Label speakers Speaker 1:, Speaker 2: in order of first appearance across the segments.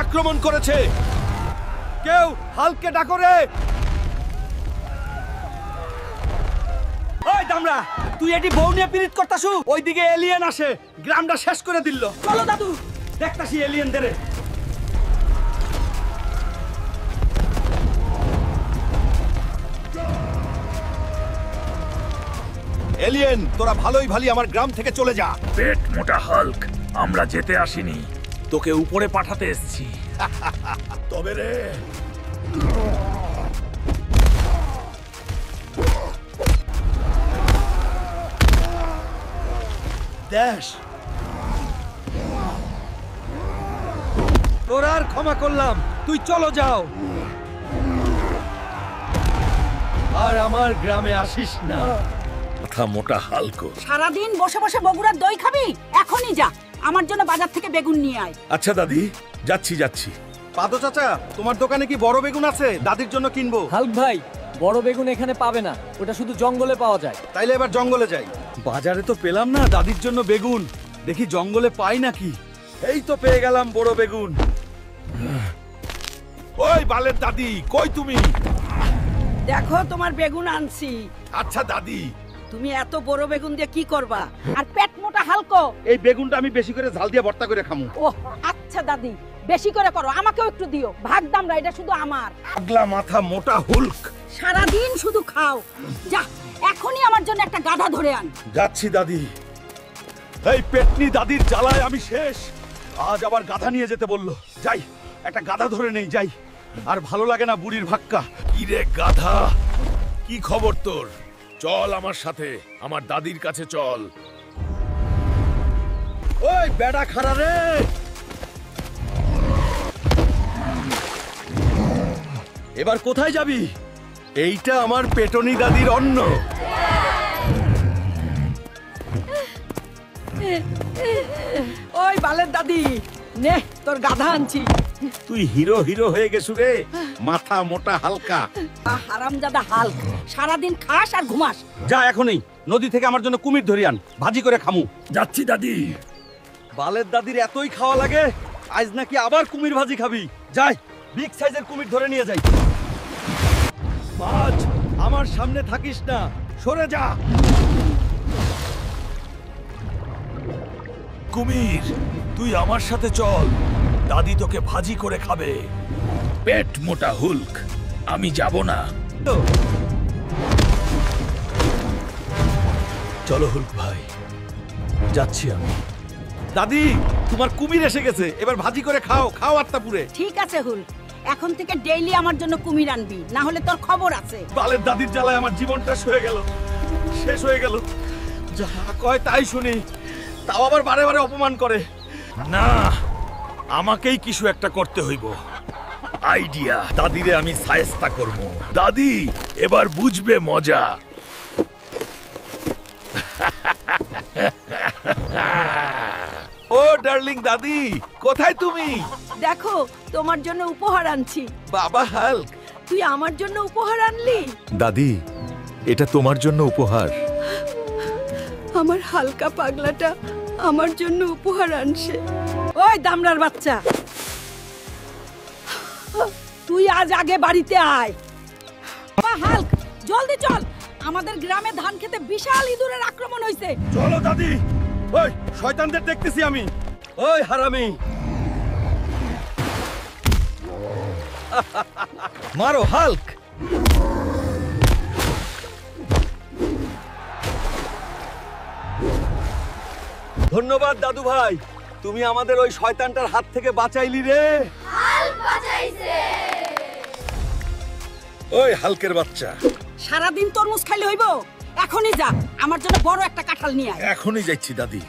Speaker 1: আক্রমণ করেছে। কেউ হাল্ককে ডাকো রে। ওই দামরা, তুই এটি বউ নিয়ে পিরিত করতাছু। ওইদিকে এলিয়েন আসে, গ্রামটা শেষ করে দিল। চলো দাদু, দেখতাছি এলিয়েনদের। এলিয়েন, তোরা ভালোই ভালি আমার গ্রাম থেকে চলে যা।
Speaker 2: পেট মোটা হাল্ক, আমরা যেতে আসিনি, তোকে উপরে পাঠাতে এসেছি।
Speaker 1: তবে রে, দেশ তোরা আর ক্ষমা করলাম, তুই চলো যাও, আর আমার গ্রামে আসিস না।
Speaker 2: মাথা মোটা হাল্ক।
Speaker 3: সারাদিন বসে বসে বগুড়ার দই খাবি? এখনই যা, আমার জন্য বাজার থেকে বেগুন নিয়ে আয়।
Speaker 2: আচ্ছা দাদি, যাচ্ছি।
Speaker 1: পাদো চাচা, তোমার দোকানে কি বড় বেগুন আছে? দাদির জন্য কিনবো।
Speaker 4: হাল্ক ভাই, বড় বেগুন এখানে পাবে না, ওটা শুধু জঙ্গলে পাওয়া যায়।
Speaker 1: তাইলে এবার জঙ্গলে যাই। বাজারে তো পেলাম না দাদির জন্য বেগুন, দেখি জঙ্গলে পাই নাকি। এই তো পেয়ে গেলাম বড় বেগুন।
Speaker 2: ওই বালের দাদি, কই তুমি?
Speaker 3: দেখো তোমার বেগুন আনছি।
Speaker 2: আচ্ছা দাদি।
Speaker 3: তুমি এত বড় বেগুন দিয়ে কি করবা? আর পেট মোটা হালকো।
Speaker 1: এই বেগুনটা আমি বেশি করে ঝাল দিয়ে ভর্তা করে খামু।
Speaker 3: ও আচ্ছা দাদি, বেশি করে করো, আমাকেও একটু দিও। ভাগ দামরা, এটা শুধু আমার।
Speaker 2: পাগলা মাথা মোটা হুল্ক।
Speaker 3: সারাদিন শুধু খাও। যা, এখনই আমার জন্য একটা গাধা ধরে আন।
Speaker 1: যাচ্ছি দাদি। এই পেটনি দাদির জ্বালায় আমি শেষ। আজ আবার গাধা নিয়ে যেতে বললো। যাই, একটা গাধা ধরে নেই, যাই। আর ভালো লাগে না বুড়ির ভাক্কা।
Speaker 2: কি রে গাধা, কি খবর তোর? চল আমার সাথে, আমার দাদির কাছে চল।
Speaker 1: ওই বেড়া খাড়া রে। এবার কোথায় যাবি? এইটা আমার পেটনি দাদির অন্ন।
Speaker 3: ওই বালের দাদি, নে তোর গাধা আনছি।
Speaker 1: তুই হিরো হিরো হয়ে গেছু রে, মাথা মোটা হালকা।
Speaker 3: হারামজাদা হাল্ক, সারাদিন খাস আর ঘুমাস।
Speaker 1: যা এখনই নদী থেকে আমার জন্য কুমির ধরি আন, ভাজি করে খামু।
Speaker 2: যাচ্ছি দাদি।
Speaker 1: বালের দাদির এতই খাওয়া লাগে, আজ নাকি আবার কুমির ভাজি খাবি। যাই, বিগ সাইজের কুমির ধরে নিয়ে যাই। মাছ, আমার সামনে থাকিস না, সরে যা।
Speaker 2: কুমির, তুই আমার সাথে চল, দাদি তোকে ভাজি করে খাবে। পেট মোটা হুল্ক, আমি যাব না।
Speaker 1: চলো হুল্ক ভাই, যাচ্ছি আমি। দাদি, তোমার কুমির এসে গেছে, এবার ভাজি করে খাও, খাও আত্মাপুরে।
Speaker 3: ঠিক আছে হুল, এখন থেকে ডেইলি আমার জন্য কুমির আনবি, না হলে তোর খবর আছে।
Speaker 1: বালের দাদির জ্বালায় আমার জীবনটা হয়ে গেল, শেষ হয়ে গেল। যা কয় তাই শুনি, তাও আবার বারে বারে অপমান করে।
Speaker 2: না, আমাকেই কিছু একটা করতে হইব। আইডিয়া, দাদিরে আমি সায়স্তা করব। দাদি এবার বুঝবে মজা।
Speaker 1: ও ডার্লিং দাদি, কোথায় তুমি?
Speaker 3: দেখো, তোমার জন্য উপহার আনছি।
Speaker 1: বাবা হাল্ক।
Speaker 3: তুই আমার জন্য উপহার আনলি?
Speaker 1: দাদি, এটা তোমার জন্য উপহার।
Speaker 3: আমার হালকা পাগলাটা আমার জন্য উপহার আনছে। ওই দামড়ার বাচ্চা, তুই আজ আগে বাড়িতে আয়। বাবা হাল্ক, জলদি চল, আমাদের গ্রামে ধান খেতে বিশাল ইঁদুরের আক্রমণ হয়েছে।
Speaker 1: চলো দাদি, ওই শয়তানদের দেখতেছি আমি। ওই হারামি, মারো হাল্ক। ধন্যবাদ দাদু ভাই, তুমি আমাদের ওই শয়তানটার হাত থেকে বাঁচাইলি রে।
Speaker 2: ওই হালকের বাচ্চা,
Speaker 3: সারাদিন তরমুজ খাইলে হইব? এখনই যা, আমার জন্য বড় একটা কাঁঠাল নিয়ে আয়।
Speaker 2: এখনই যাচ্ছি দাদি।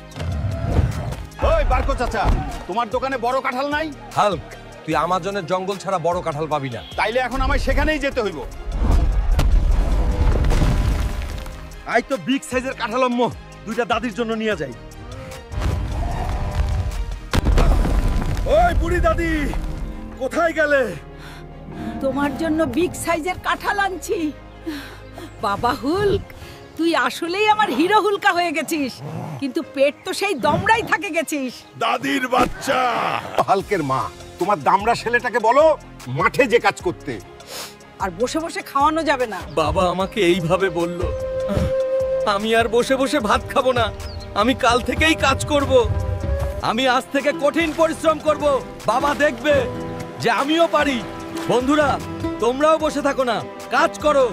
Speaker 1: ওই বারকো চাচা, তোমার দোকানে বড় কাঁঠাল নাই?
Speaker 5: হাল্ক, তুই আমাজনের জঙ্গল ছাড়া বড় কাঁঠাল পাবি না।
Speaker 1: তাইলে এখন আমায় সেখানেই যেতে হইব। আই তো বিগ সাইজের কাঁঠাল আম্মু, দুইটা দাদির জন্য নিয়ে যাই। ওই বুড়ি দাদি, কোথায় গেলে?
Speaker 3: তোমার জন্য বিগ সাইজের কাঁঠাল আনছি। বাবা হুল্ক, তুই আসলেই আমার হিরো হুলকা হয়ে গেছিস, কিন্তু পেট তো সেই দমড়াই থাকে গেছিস।
Speaker 2: দাদির বাচ্চা।
Speaker 1: হালকের মা,
Speaker 6: তোমার দামড়া ছেলেটাকে বলো মাঠে যে কাজ করতে।
Speaker 3: আর বসে বসে খাওয়ানো যাবে না।
Speaker 1: বাবা আমাকে এইভাবে বলল, আমি আর বসে বসে ভাত খাবো না, আমি কাল থেকেই কাজ করব। আমি আজ থেকে কঠিন পরিশ্রম করব, বাবা দেখবে যে আমিও পারি। বন্ধুরা তোমরাও বসে থাকো না, কাজ করো।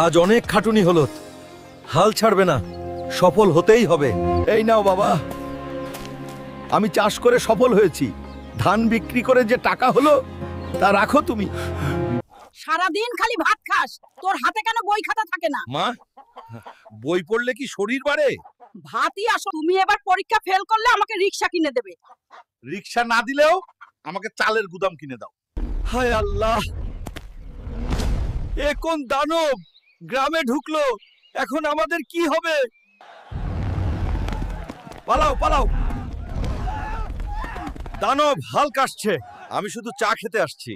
Speaker 1: আজ অনেক খাটুনি হলো, হাল ছাড়বে না, সফল হতেই হবে। এই নাও বাবা, আমি চাষ করে সফল হয়েছি, ধান বিক্রি করে যে টাকা হলো তা রাখো তুমি।
Speaker 3: সারাদিন খালি ভাত খাস, তোর হাতে কেন বই খাতা থাকে না?
Speaker 2: মা, বই পড়লে কি শরীর বাড়ে?
Speaker 3: ভাতই আসো। তুমি এবার পরীক্ষা ফেল করলে আমাকে রিকশা কিনে দেবে।
Speaker 2: রিকশা না দিলেও আমাকে চালের গুদাম কিনে দাও।
Speaker 1: হায় আল্লাহ, এ কোন দানব গ্রামে ঢুকলো, এখন আমাদের কি হবে? পালাও পালাও, দানব হাল্ক আসছে, আমি শুধু চা খেতে আসছি।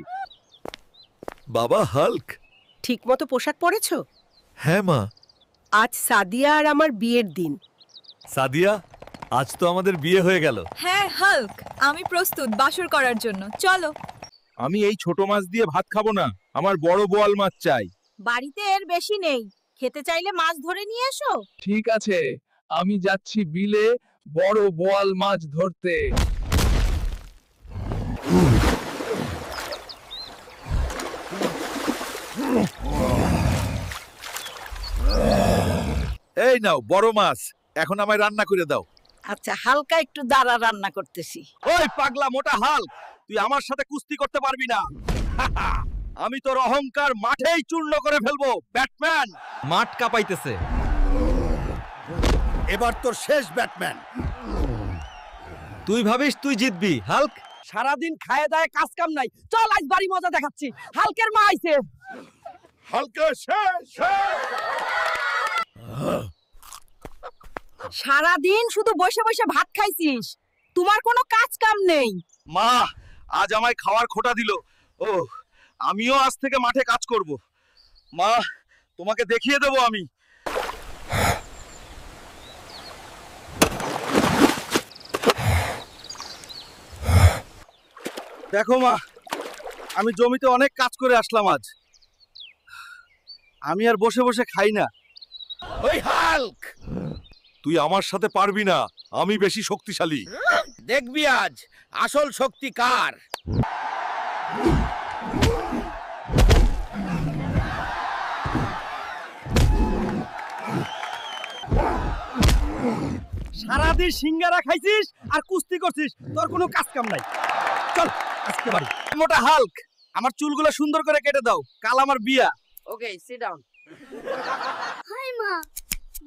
Speaker 1: বাবা হাল্ক।
Speaker 7: ঠিকমতো পোশাক পরেছো?
Speaker 1: হ্যাঁ মা।
Speaker 7: আজ সাদিয়া আর আমার বিয়ের দিন।
Speaker 1: সাদিয়া, আজ তো আমাদের বিয়ে হয়ে গেল।
Speaker 8: হ্যাঁ হাল্ক, আমি প্রস্তুত বাসর করার জন্য, চলো।
Speaker 2: আমি এই ছোট মাছ দিয়ে ভাত খাবো না, আমার বড় বোয়াল মাছ চাই।
Speaker 3: বাড়িতে এর বেশি নেই, খেতে চাইলে মাছ ধরে নিয়ে এসো।
Speaker 9: ঠিক আছে, আমি যাচ্ছি বিলে বড় বোয়াল মাছ ধরতে।
Speaker 2: এই নাও বড় মাছ, এখন আমায় রান্না করে দাও।
Speaker 3: আচ্ছা, হালকা একটু দাঁড়া, রান্না করতেছি।
Speaker 1: ওই পাগলা মোটা হাল্ক, তুই আমার সাথে কুস্তি করতে পারবি না। আমি তোর অহংকার মাঠেই চূর্ণ করে ফেলবো, ব্যাটম্যান। মাঠ কাঁপাইতেছে,
Speaker 2: এবার তোর শেষ ব্যাটম্যান।
Speaker 1: তুই ভাবিস তুই জিতবি হাল্ক?
Speaker 3: সারাদিন খায় দায় কাজ কাম নাই, চল আজ বাড়ি মজা দেখাচ্ছি। হালকের মা আইছে।
Speaker 2: হালকা শেষ।
Speaker 3: সারাদিন শুধু বসে বসে ভাত খাইছিস, তোমার কোনো কাজ কাম নেই।
Speaker 1: মা আজ আমায় খাওয়ার খোটা দিল। ও, আমিও আজ থেকে মাঠে কাজ করব। মা, তোমাকে দেখিয়ে দেব আমি। দেখো মা, আমি জমিতে অনেক কাজ করে আসলাম আজ। আমি আর বসে বসে খাই না।
Speaker 2: ওই হাল্ক, তুই আমার সাথে পারবি না, আমি বেশি শক্তিশালী।
Speaker 1: দেখবি আজ আসল শক্তি কার। সারাদিন সিঙ্গারা খাইছিস আর কুস্তি করছিস, তোর কোনো কাজ কাম নাই। চল আজকে বাড়ি। মোটা হাল্ক, আমার চুলগুলো সুন্দর করে কেটে দাও, কাল আমার বিয়া।
Speaker 3: ওকে, সিট ডাউন।
Speaker 10: হাই মা,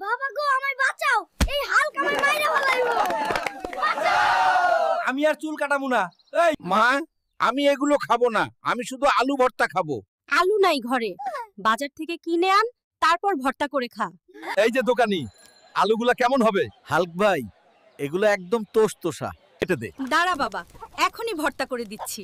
Speaker 10: বাবা গো আমায় বাঁচাও, এই হালকা আমায় মাইরা ফেলাইবো।
Speaker 1: আমি আর চুল কাটাবো না। এই
Speaker 2: মা, আমি এগুলো খাবো না, আমি শুধু আলু ভর্তা খাবো।
Speaker 10: আলু নাই ঘরে, বাজার থেকে কিনে আন, তারপর ভর্তা করে খা।
Speaker 1: এই যে দোকানি, আলুগুলা কেমন হবে? হাল্ক ভাই, এগুলো একদম তোষা, কেটে দে।
Speaker 8: দাঁড়া বাবা, এখনই ভর্তা করে দিচ্ছি।